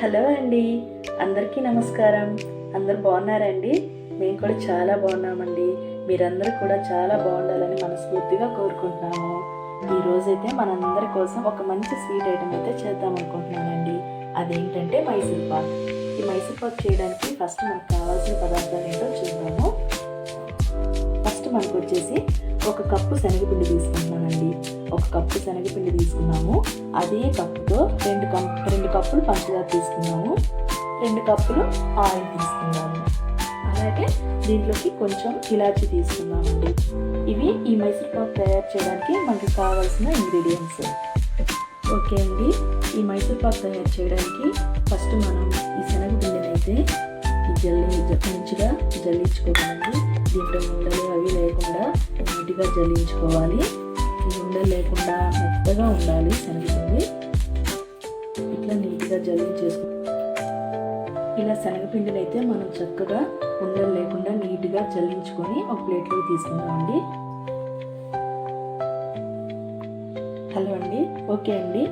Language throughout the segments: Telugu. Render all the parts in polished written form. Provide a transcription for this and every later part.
హలో అండి, అందరికీ నమస్కారం. అందరు బాగున్నారండి? మేము కూడా చాలా బాగున్నామండి. మీరందరూ కూడా చాలా బాగుండాలని మనస్ఫూర్తిగా కోరుకుంటున్నాము. ఈరోజైతే మనందరి కోసం ఒక మంచి స్వీట్ ఐటెం అయితే చేద్దాం అనుకుంటున్నానండి. అదేంటంటే మైసూర్ పాక్. ఈ మైసూర్ పాక్ చేయడానికి ఫస్ట్ మనకు కావాల్సిన పదార్థాలు ఏంటో చూద్దాము. ఫస్ట్ మనకు వచ్చేసి ఒక కప్పు శనగపిండి తీసుకుంటున్నానండి. ఒక కప్పు శనగపిండి తీసుకున్నాము. అదే కప్పుతో రెండు కప్పులు పంచదార తీసుకున్నాము. 2 కప్పులు ఆయిల్ తీసుకున్నాము. అలాగే దీంట్లోకి కొంచెం ఇలాచీ తీసుకున్నామండి. ఇవి ఈ మైసూర్ పాక్ తయారు చేయడానికి మనకు కావాల్సిన ఇంగ్రీడియంట్స్. ఓకే అండి, ఈ మైసూర్ పాక్ తయారు చేయడానికి ఫస్ట్ మనం ఈ శనగపిండిని అయితే మంచిగా జల్లించుకోవాలండి. దీంట్లో ఉండలు అవి లేకుండా నీట్గా జల్లించుకోవాలి. ఉండలు లేకుండా మెత్తగా ఉండాలి శనగపిండి. ఇట్లా నీట్గా ఇలా శనగపిండిని అయితే మనం చక్కగా ఉండలు లేకుండా నీట్గా జల్లించుకొని ఒక ప్లేట్లోకి తీసుకుందామండి. హలో అండి, ఓకే అండి.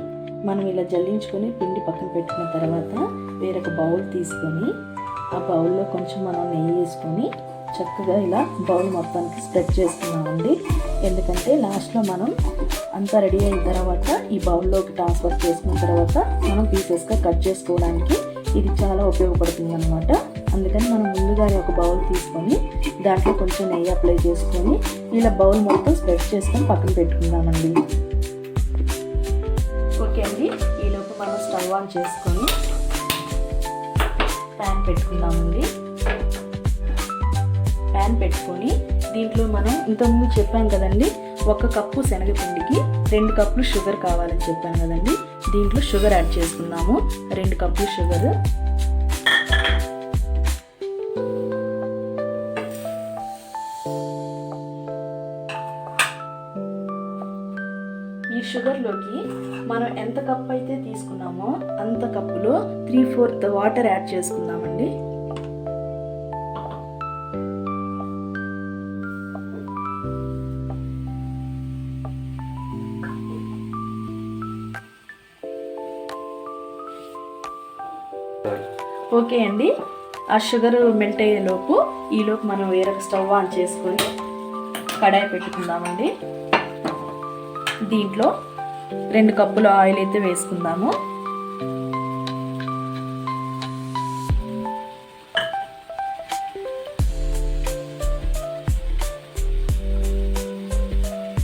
మనం ఇలా జల్లించుకొని పిండి పక్కన పెట్టుకున్న తర్వాత వేరొక బౌల్ తీసుకొని ఆ బౌల్లో కొంచెం మనం నెయ్యి వేసుకొని చక్కగా ఇలా బౌల్ మొత్తానికి స్ప్రెడ్ చేసుకున్నామండి. ఎందుకంటే లాస్ట్లో మనం అంతా రెడీ అయిన తర్వాత ఈ బౌల్లోకి ట్రాన్స్ఫర్ చేసుకున్న తర్వాత మనం పీసెస్గా కట్ చేసుకోవడానికి ఇది చాలా ఉపయోగపడుతుంది అన్నమాట. అందుకని మనం ముందుగానే ఒక బౌల్ తీసుకొని దాంట్లో కొంచెం నెయ్యి అప్లై చేసుకొని ఇలా బౌల్ మొత్తం స్ప్రెడ్ చేసుకొని పక్కన పెట్టుకుందామండి. ఓకే అండి, ఈలోపు మనం స్టవ్ ఆన్ చేసుకొని ప్యాన్ పెట్టుకుందామండి. ప్యాన్ పెట్టుకొని దీంట్లో మనం ఇంతకుముందు చెప్పాం కదండి, 1 కప్పు శనగపిండికి 2 కప్పులు షుగర్ కావాలని చెప్పాను కదండి. దీంట్లో షుగర్ యాడ్ చేసుకుందాము. 2 కప్పులు షుగర్. ఈ షుగర్లోకి మనం ఎంత కప్ అయితే తీసుకున్నామో అంత కప్పులో 3/4 వాటర్ యాడ్ చేసుకుందామండి. ఓకే అండి, ఆ షుగర్ మెల్ట్ అయ్యేలోపు ఈలోపు మనం వేరొక స్టవ్ ఆన్ చేసుకొని కడాయి పెట్టుకుందామండి. దీంట్లో 2 కప్పుల ఆయిల్ అయితే వేసుకుందాము.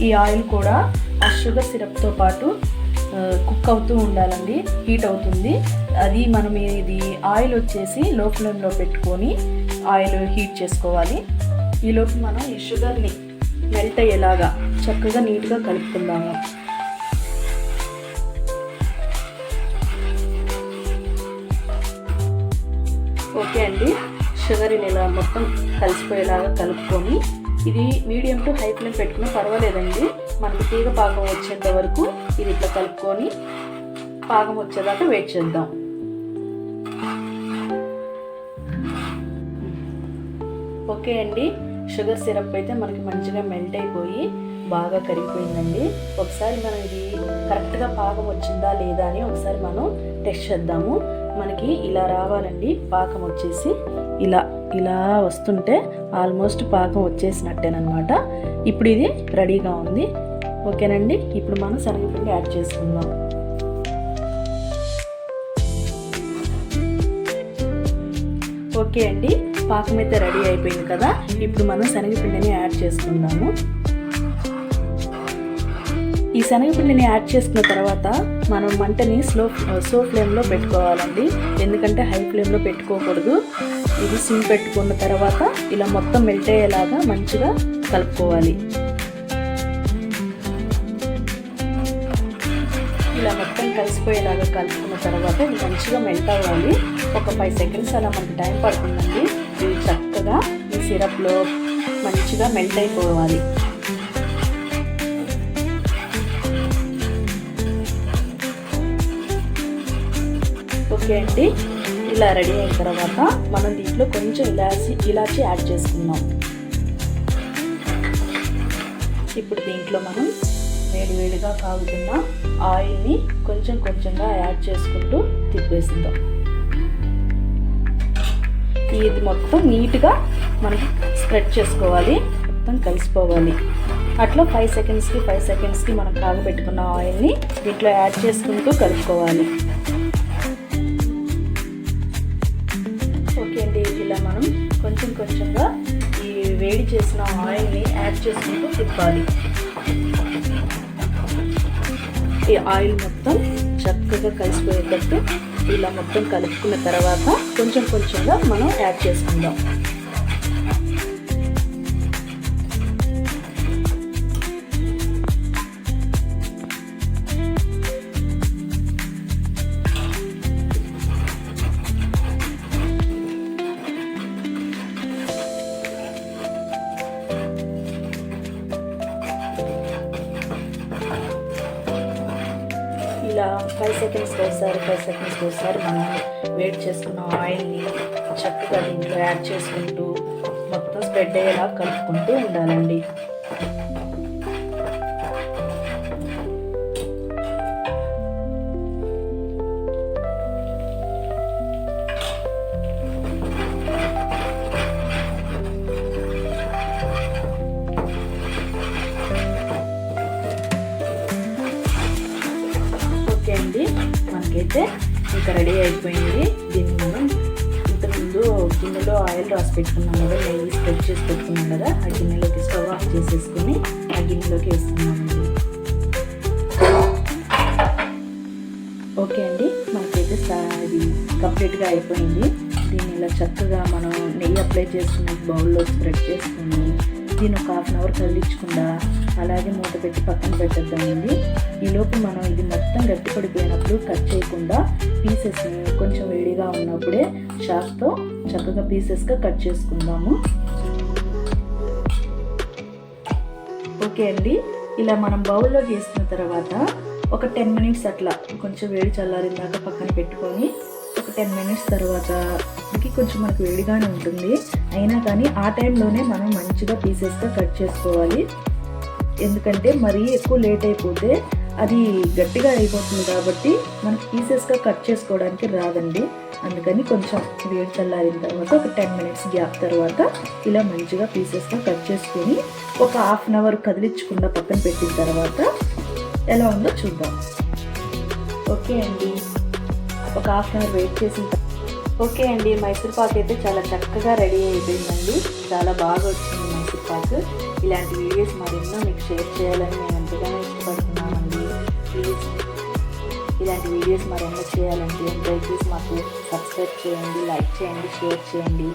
ఈ ఆయిల్ కూడా ఆ షుగర్ సిరప్తో పాటు కుక్ అవుతూ ఉండాలండి. హీట్ అవుతుంది అది. మనం ఇది ఆయిల్ వచ్చేసి లో ఫ్లేమ్లో పెట్టుకొని ఆయిల్ హీట్ చేసుకోవాలి. ఈలోపు మనం ఈ షుగర్ని మెల్ట్ అయ్యేలాగా చక్కగా నీట్గా కలుపుకుందాము. ఓకే అండి, షుగర్ని ఇలా మొత్తం కలిసిపోయేలాగా కలుపుకొని ఇది మీడియం టు హై ఫ్లేమ్ పెట్టుకుని పర్వాలేదండి. మనకి తీగ పాకం వచ్చేంత వరకు ఇది ఇట్లా కలుపుకొని పాకం వచ్చేదాకా వెయిట్ చేద్దాం. ఓకే అండి, షుగర్ సిరప్ అయితే మనకి మంచిగా మెల్ట్ అయిపోయి బాగా కరిగిపోయిందండి. ఒకసారి మనం ఇది కరెక్ట్గా పాకం వచ్చిందా లేదా అని ఒకసారి మనం టెస్ట్ చేద్దాము. మనకి ఇలా రావాలండి. పాకం వచ్చేసి ఇలా వస్తుంటే ఆల్మోస్ట్ పాకం వచ్చేసినట్టేనమాట. ఇప్పుడు ఇది రెడీగా ఉంది. ఓకేనండి, ఇప్పుడు మనం శనగపిండి యాడ్ చేసుకుందాం. ఓకే అండి, పాకం అయితే రెడీ అయిపోయింది కదా. ఇప్పుడు మనం శనగపిండిని యాడ్ చేసుకుందాము. ఈ శనగపిండిని యాడ్ చేసుకున్న తర్వాత మనం మంటని స్లో ఫ్లేమ్లో పెట్టుకోవాలండి. ఎందుకంటే హై ఫ్లేమ్లో పెట్టుకోకూడదు. ఇది సిమ్ పెట్టుకున్న తర్వాత ఇలా మొత్తం మెల్ట్ అయ్యేలాగా మంచిగా కలుపుకోవాలి. ఇలా మొత్తం కలిసిపోయేలాగా కలుపుకున్న తర్వాత ఇది మంచిగా మెల్ట్ అవ్వాలి. ఒక 5 సెకండ్స్ అలా మనకి టైం పడుతుందండి. ఇది చక్కగా ఈ సిరప్లో మంచిగా మెల్ట్ అయిపోవాలి. ఓకే అండి, ఇలా రెడీ అయిన తర్వాత మనం దీంట్లో కొంచెం ఇలాచీ యాడ్ చేసుకుందాం. ఇప్పుడు దీంట్లో మనం వేడివేడిగా కాగుతున్న ఆయిల్ని కొంచెంగా యాడ్ చేసుకుంటూ తిప్పేసిందాం. ఇది మొత్తం నీట్గా మనకి స్ప్రెడ్ చేసుకోవాలి, మొత్తం కలిసిపోవాలి. అట్లా 5 సెకండ్స్కి మనం కాగబెట్టుకున్న ఆయిల్ని దీంట్లో యాడ్ చేసుకుంటూ కలుపుకోవాలి. ఓకే అండి, ఇలా మనం కొంచెంగా ఈ వేడి చేసిన ఆయిల్ని యాడ్ చేసుకుంటూ తిప్పాలి. ఈ ఆయిల్ మొత్తం చక్కగా కలిసిపోయేటట్టు ఇలా మొత్తం కలుపుకున్న తర్వాత కొంచెంగా మనం యాడ్ చేసుకుందాం. ఇలా 5 సెకండ్స్కి ఒకసారి మనం వేడి చేసుకున్న ఆయిల్ని చక్కగా దీంట్లో యాడ్ చేసుకుంటూ మొత్తం స్ప్రెడ్ అయ్యేలా కలుపుకుంటూ ఉండాలండి. ఓకే అండి, మనకైతే ఇంకా రెడీ అయిపోయింది. దీన్ని మనం ఇంతకుముందు గిన్నెలో ఆయిల్ రాసి పెట్టుకున్నాం కదా, నెయ్యి స్ప్రెడ్ చేసి పెట్టుకున్నాం కదా, ఆ గిన్నెలోకి స్టవ్ ఆఫ్ చేసేసుకుని ఆ గిన్నెలోకి వేస్తున్నామండి. ఓకే అండి, మనకైతే ఇది కంప్లీట్గా అయిపోయింది. దీన్ని ఇలా చక్కగా మనం నెయ్యి అప్లై చేసుకుని బౌల్లో స్ప్రెడ్ చేసుకుని దీన్ని ఒక 1/2 అవర్ కదిలించకుండా అలాగే మూత పెట్టి పక్కన పెట్టేద్దామండి. ఈలోపు మనం ఇది మొత్తం గట్టి పడిపోయినప్పుడు కట్ చేయకుండా పీసెస్ని కొంచెం వేడిగా ఉన్నప్పుడే చాక్తో చక్కగా పీసెస్గా కట్ చేసుకుందాము. ఓకే అండి, ఇలా మనం బౌల్లో వేసుకున్న తర్వాత ఒక 10 మినిట్స్ అట్లా కొంచెం వేడి చల్లారిన దాకా పక్కన పెట్టుకొని ఒక 10 మినిట్స్ తర్వాత ఇది కొంచెం మనకు వేడిగానే ఉంటుంది, అయినా కానీ ఆ టైంలోనే మనం మంచిగా పీసెస్గా కట్ చేసుకోవాలి. ఎందుకంటే మరీ ఎక్కువ లేట్ అయిపోతే అది గట్టిగా అయిపోతుంది కాబట్టి మనకి పీసెస్గా కట్ చేసుకోవడానికి రాదండి. అందుకని కొంచెం వేడి చల్లారిన తర్వాత ఒక 10 మినిట్స్ గ్యాప్ తర్వాత ఇలా మంచిగా పీసెస్గా కట్ చేసుకొని ఒక 1/2 అవర్ కదిలించకుండా పక్కన పెట్టిన తర్వాత ఎలా ఉందో చూద్దాం. ఓకే అండి, ఒక 1/2 అవర్ వెయిట్ చేసిన ఓకే అండి, మైసూర్ పాక్ అయితే చాలా చక్కగా రెడీ అయిపోయిందండి. చాలా బాగా వచ్చింది మైసూర్ పాక్. ఇలాంటి వీడియోస్ మరెన్నో మీకు షేర్ చేయాలని నేను ఎంతగానో ఇష్టపడుతున్నామండి. ప్లీజ్ ఇలాంటి వీడియోస్ మరెన్నో చేయాలంటే దయచేసి మాకు సబ్స్క్రైబ్ చేయండి, లైక్ చేయండి, షేర్ చేయండి.